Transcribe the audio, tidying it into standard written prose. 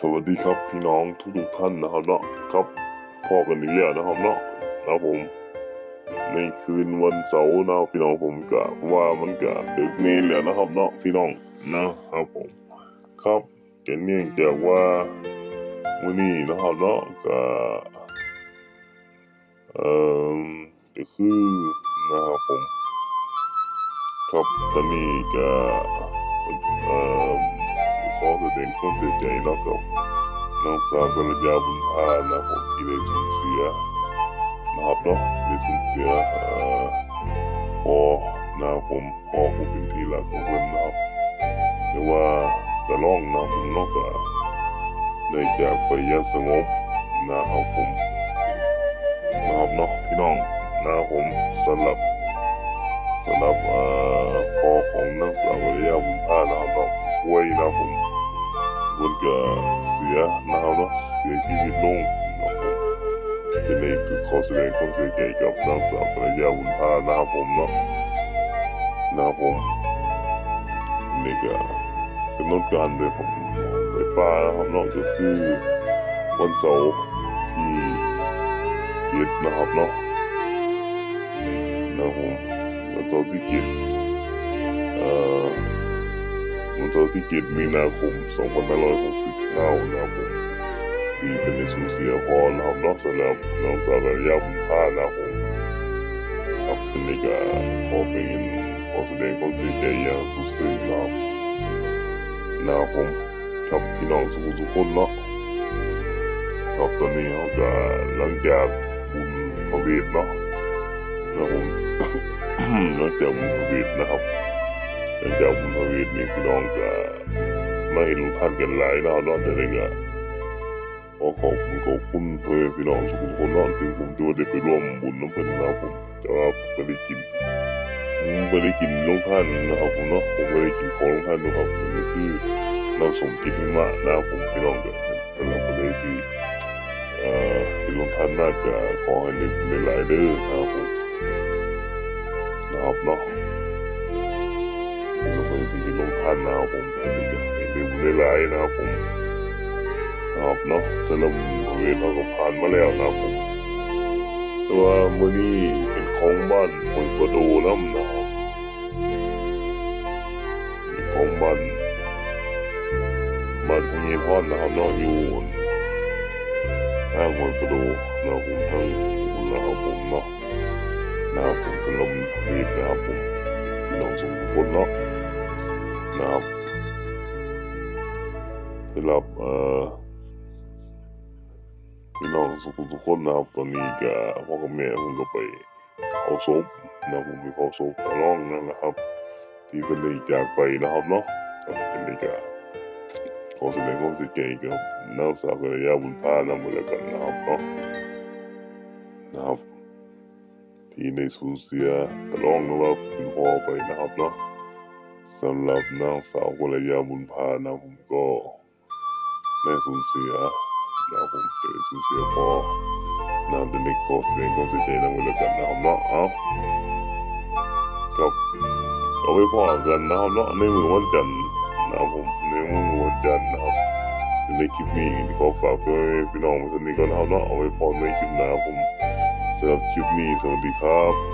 สวัสดีครับพี่น้องทุกท่านนะครับเนาะครับพ่อกันอีกแล้วนะครับเนาะนะผมในคืนวันเสาร์นะพี่น้องผมกะว่ามันกะดึกนี้แล้วนะครับเนาะพี่น้องนะครับผมครับแกเนื่องจากว่ามื้อนี้นะครับเนาะก็เอ่อก็คือนะครับผมครับตอนนี้ก็เอ่อขอแสดงความเสียใจเนาะกับน้องสาวกัลยาบุญพานะผมที่ได้สูญเสียนะครับเนาะที่ได้สูญเสียพ่อนะครับผมพ่อผมเป็นที่รักของเพิ่นนะครับแต่ว่าตะล่องนะผมเนาะก็ได้จากไปอย่างสงบนะครับผมนะครับเนาะพี่น้องนะครับผมสำหรับพ่อของนางสาวกัลยาบุญพานะครับเนาะป่วยนะครับผมเพิ่นก็เสียนะครับเนาะเสียชีวิตลงนะครับผมจะได้คือขอแสดงความเสียใจกับนางสาวกัลยาบุญพานะครับผมเนาะนะครับผมนี่ก็กำหนดการเลยผมไปป่านะครับเนาะก็คือวันเสาร์ที่7นะครับเนาะนะครับผมวันเสาร์ที่7เอ่อวันเสาร์ที่7มีนาคม2569นะครับผมที่เป็นในสูญเสียพ่อนะครับเนาะสำหรับน้องสาวกัลยาบุญพานะครับผมครับเป็นนี่ก็ขอแสดงความเสียใจอย่างสุดซึ้งนะครับผมครับพี่น้องทุกคนเนาะครับตอนนี้เขาก็หลังจากบุญพระเวทเนาะนะผม หลังจากบุญพระเวทนะครับหลังจากบุญพระเวทนี่พี่น้องก็ไม่รู้ท่านกันหลายนะเนาะแต่ก็ขอขอบคุณเพื่อนพี่น้องทุกคนเนาะถึงผมจะได้ไปร่วมบุญน้ำเพิ่นนะครับผมแต่ว่าผมไม่ได้กินลงท่านนะครับผมเนาะผมไม่ได้กินของลงท่านนะครับนี่คือน้ำส้มกินหิมะนะครับผมพี่น้องก็แต่เราก็เลยที่ที่ลงท่านน่าจะขอให้ในหลายเด้อนะครับผมนะครับเนาะเราก็ที่ลงท่านนะครับผมอันนี้ก็ในหลายนะครับผมนะครับเนาะแต่เราเวลาก็ผ่านมาแล้วนะครับผมแต่ว่ามื้อนี้เป็นของบ้านคนประโดน้ำนะครับเป็นของบ้านพญพรนะครับเนาะอยู่ทางคนประโดนะครับผมทางนะครับผมเนาะนะครับผมสำหรับเวทนะครับผมพี่น้องทุกคนเนาะนะครับสำหรับพี่น้องทุกคนนะครับตอนนี้ก็พ่อกับแม่ผมก็ไปเอาศพนะผมไปเผาศพตะล่องนั่นนะครับที่เป็นได้จากไปนะครับเนาะครับเป็นได้ก็ขอแสดงความเสียใจกับนางสาวกัลยาบุญพานำมาแล้วกันนะครับเนาะนะครับที่ในสูญเสียตะล่องหรือว่าคุณพ่อไปนะครับเนาะสำหรับนางสาวกัลยาบุญพานะผมก็ได้สูญเสียนะผมได้สูญเสียพ่อนะเป็นในขอแสดงความเสียใจนำมาแล้วกันนะครับเนาะครับเอาไว้พอกันนะครับเนาะในมื้อวันจันทร์นะครับผมในมื้อวันจันทร์นะครับในคลิปนี้ขอฝากไว้พี่น้องไว้เท่านี้ก่อนนะครับเนาะเอาไว้พอในคลิปหน้าผมสำหรับคลิปนี้สวัสดีครับ